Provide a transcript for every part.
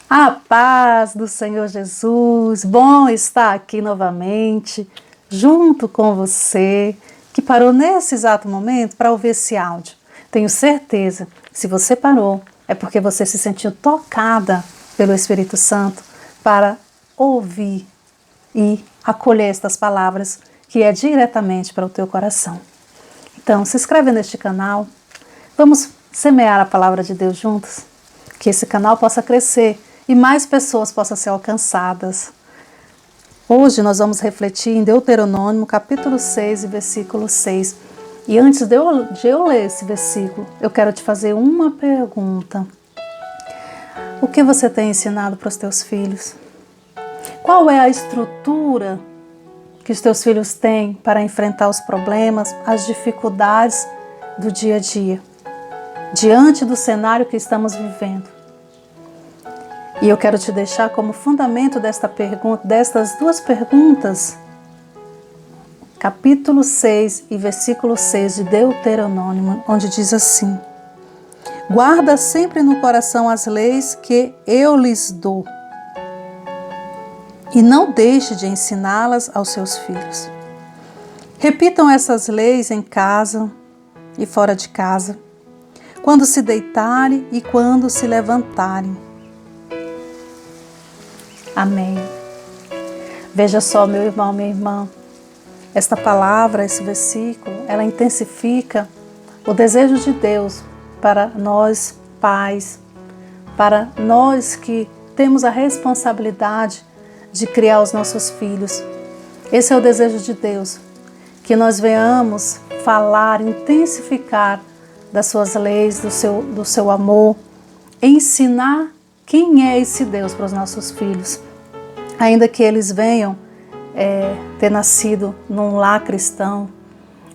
A paz do Senhor Jesus, bom estar aqui novamente, junto com você, que parou nesse exato momento para ouvir esse áudio. Tenho certeza, se você parou, é porque você se sentiu tocada pelo Espírito Santo para ouvir e acolher estas palavras que é diretamente para o teu coração. Então, se inscreve neste canal, vamos semear a palavra de Deus juntos, que esse canal possa crescer e mais pessoas possam ser alcançadas. Hoje nós vamos refletir em Deuteronômio, capítulo 6, versículo 6. E antes de eu ler esse versículo, eu quero te fazer uma pergunta. O que você tem ensinado para os teus filhos? Qual é a estrutura que os teus filhos têm para enfrentar os problemas, as dificuldades do dia a dia, diante do cenário que estamos vivendo? E eu quero te deixar como fundamento destas duas perguntas, capítulo 6 e versículo 6 de Deuteronômio, onde diz assim: guarda sempre no coração as leis que eu lhes dou, e não deixe de ensiná-las aos seus filhos. Repitam essas leis em casa e fora de casa, quando se deitarem e quando se levantarem. Amém. Veja só, meu irmão, minha irmã, esta palavra, esse versículo, ela intensifica o desejo de Deus para nós pais, para nós que temos a responsabilidade de criar os nossos filhos. Esse é o desejo de Deus, que nós venhamos falar, intensificar das suas leis, do seu amor, ensinar quem é esse Deus para os nossos filhos. Ainda que eles venham ter nascido num lar cristão,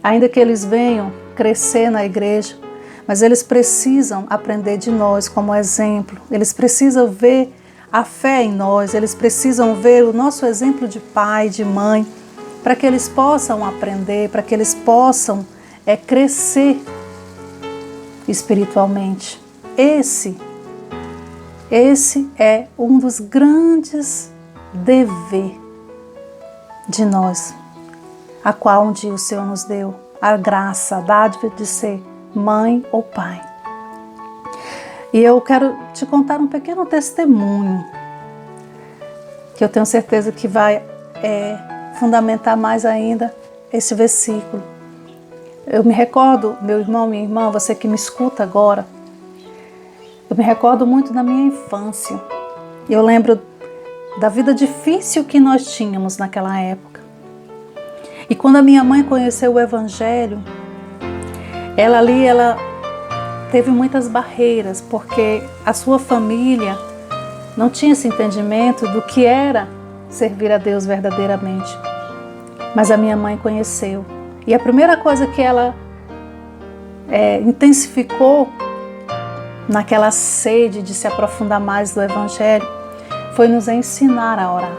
ainda que eles venham crescer na igreja, mas eles precisam aprender de nós como exemplo, eles precisam ver a fé em nós, eles precisam ver o nosso exemplo de pai, de mãe, para que eles possam aprender, para que eles possam crescer espiritualmente. Esse é um dos grandes dever de nós, a qual um dia o Senhor nos deu a graça, a dádiva de ser mãe ou pai. E eu quero te contar um pequeno testemunho, que eu tenho certeza que vai fundamentar mais ainda esse versículo. Eu me recordo, meu irmão, minha irmã, você que me escuta agora, eu me recordo muito da minha infância. Eu lembro da vida difícil que nós tínhamos naquela época. E quando a minha mãe conheceu o Evangelho, ela teve muitas barreiras, porque a sua família não tinha esse entendimento do que era servir a Deus verdadeiramente. Mas a minha mãe conheceu. E a primeira coisa que ela intensificou naquela sede de se aprofundar mais do Evangelho foi nos ensinar a orar.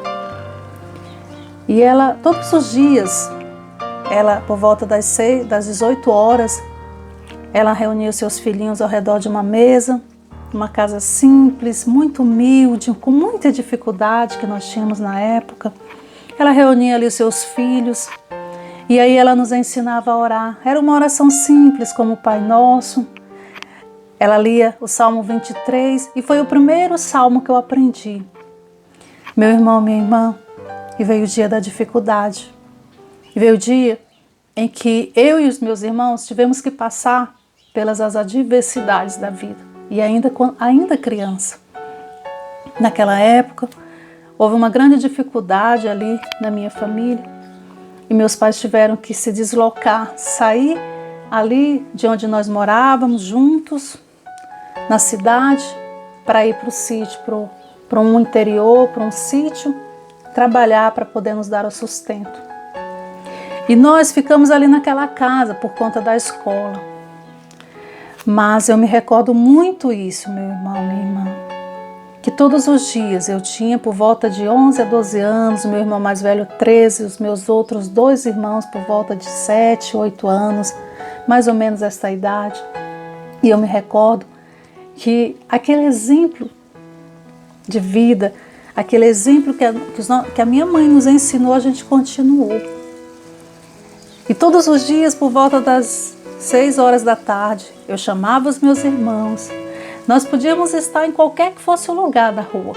E ela, todos os dias, por volta das 18 horas, ela reunia os seus filhinhos ao redor de uma mesa, uma casa simples, muito humilde, com muita dificuldade que nós tínhamos na época. Ela reunia ali os seus filhos e aí ela nos ensinava a orar. Era uma oração simples, como o Pai Nosso. Ela lia o Salmo 23 e foi o primeiro salmo que eu aprendi. Meu irmão, minha irmã, e veio o dia da dificuldade. E veio o dia em que eu e os meus irmãos tivemos que passar pelas adversidades da vida. E ainda criança. Naquela época, houve uma grande dificuldade ali na minha família. E meus pais tiveram que se deslocar, sair ali de onde nós morávamos juntos, na cidade, para ir para o sítio, para um interior, para um sítio, trabalhar para poder nos dar o sustento. E nós ficamos ali naquela casa por conta da escola. Mas eu me recordo muito isso, meu irmão, minha irmã, que todos os dias eu tinha por volta de 11 a 12 anos, o meu irmão mais velho 13, os meus outros 2 irmãos por volta de 7, 8 anos, mais ou menos essa idade. E eu me recordo que aquele exemplo de vida, aquele exemplo que a minha mãe nos ensinou, a gente continuou. E todos os dias, por volta das 6 horas da tarde, eu chamava os meus irmãos. Nós podíamos estar em qualquer que fosse o lugar da rua.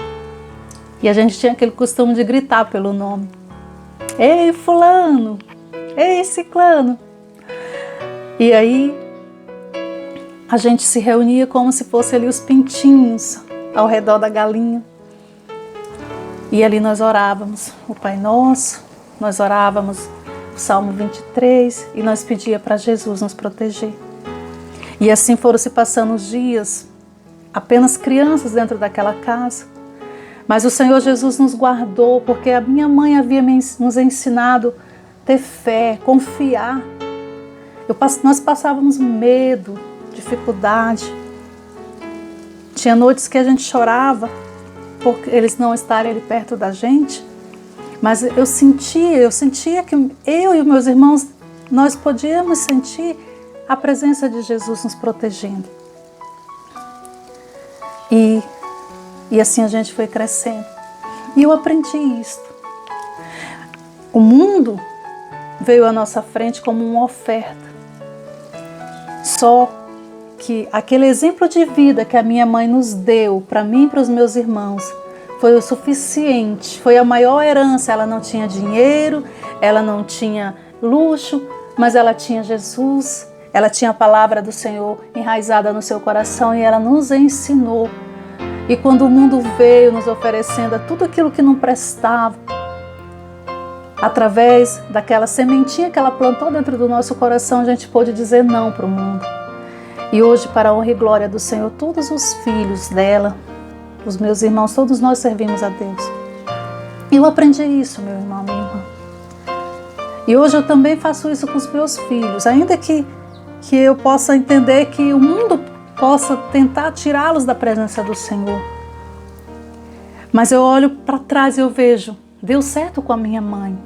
E a gente tinha aquele costume de gritar pelo nome. Ei, fulano! Ei, ciclano! E aí, a gente se reunia como se fosse ali os pintinhos ao redor da galinha. E ali nós orávamos o Pai Nosso, nós orávamos o Salmo 23 e nós pedíamos para Jesus nos proteger. E assim foram se passando os dias, apenas crianças dentro daquela casa. Mas o Senhor Jesus nos guardou, porque a minha mãe havia nos ensinado a ter fé, confiar. Nós passávamos medo, dificuldade. Tinha noites que a gente chorava por eles não estarem ali perto da gente. Mas eu sentia que eu e meus irmãos, nós podíamos sentir a presença de Jesus nos protegendo. E assim a gente foi crescendo. E eu aprendi isso. O mundo veio à nossa frente como uma oferta. Só que aquele exemplo de vida que a minha mãe nos deu, para mim e para os meus irmãos, foi o suficiente, foi a maior herança. Ela não tinha dinheiro, ela não tinha luxo, mas ela tinha Jesus, ela tinha a palavra do Senhor enraizada no seu coração e ela nos ensinou. E quando o mundo veio nos oferecendo tudo aquilo que não prestava, através daquela sementinha que ela plantou dentro do nosso coração, a gente pôde dizer não para o mundo. E hoje, para a honra e glória do Senhor, todos os filhos dela, os meus irmãos, todos nós servimos a Deus. E eu aprendi isso, meu irmão, minha irmã. E hoje eu também faço isso com os meus filhos, ainda que eu possa entender que o mundo possa tentar tirá-los da presença do Senhor. Mas eu olho para trás e eu vejo, deu certo com a minha mãe.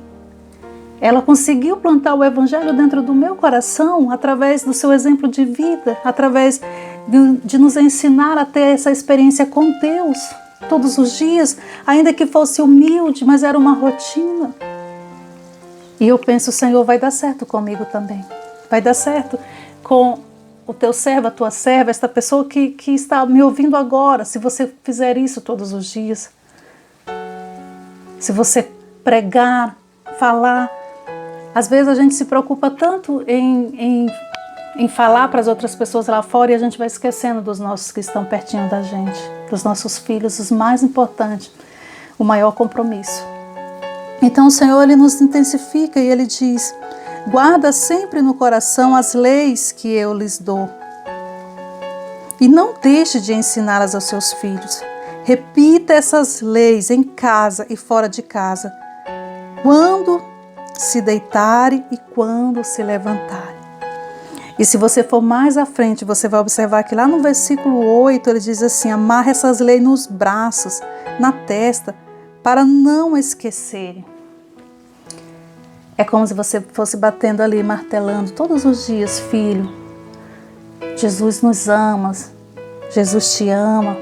Ela conseguiu plantar o Evangelho dentro do meu coração através do seu exemplo de vida, através de nos ensinar a ter essa experiência com Deus todos os dias, ainda que fosse humilde, mas era uma rotina. E eu penso, o Senhor vai dar certo comigo também. Vai dar certo com o teu servo, a tua serva, esta pessoa que está me ouvindo agora, se você fizer isso todos os dias. Se você pregar, falar. Às vezes a gente se preocupa tanto em falar para as outras pessoas lá fora e a gente vai esquecendo dos nossos que estão pertinho da gente, dos nossos filhos, os mais importantes, o maior compromisso. Então o Senhor, Ele nos intensifica e Ele diz, guarda sempre no coração as leis que eu lhes dou e não deixe de ensiná-las aos seus filhos. Repita essas leis em casa e fora de casa, quando se deitarem e quando se levantarem. E se você for mais à frente, você vai observar que lá no versículo 8, ele diz assim, amarra essas leis nos braços, na testa, para não esquecerem. É como se você fosse batendo ali, martelando todos os dias, filho, Jesus nos ama, Jesus te ama,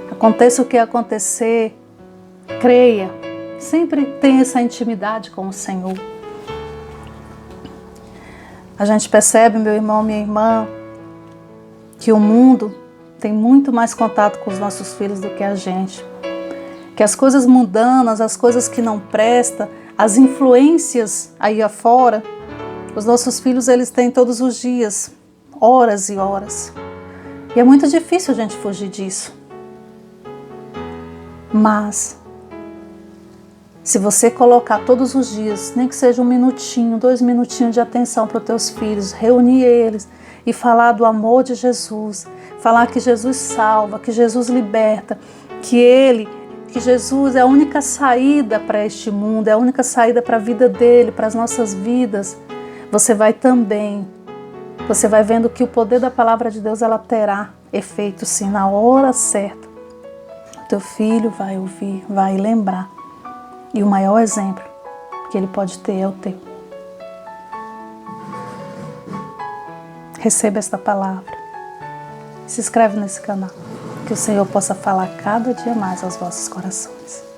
aconteça o que acontecer, creia, sempre tenha essa intimidade com o Senhor. A gente percebe, meu irmão, minha irmã, que o mundo tem muito mais contato com os nossos filhos do que a gente. Que as coisas mundanas, as coisas que não prestam, as influências aí afora, os nossos filhos eles têm todos os dias, horas e horas. E é muito difícil a gente fugir disso. Mas se você colocar todos os dias, nem que seja 1 minutinho, 2 minutinhos de atenção para os teus filhos, reunir eles e falar do amor de Jesus, falar que Jesus salva, que Jesus liberta, que Jesus é a única saída para este mundo, é a única saída para a vida dele, para as nossas vidas, você vai vendo que o poder da palavra de Deus ela terá efeito sim, na hora certa. O teu filho vai ouvir, vai lembrar. E o maior exemplo que ele pode ter é o teu. Receba esta palavra. Se inscreve nesse canal. Que o Senhor possa falar cada dia mais aos vossos corações.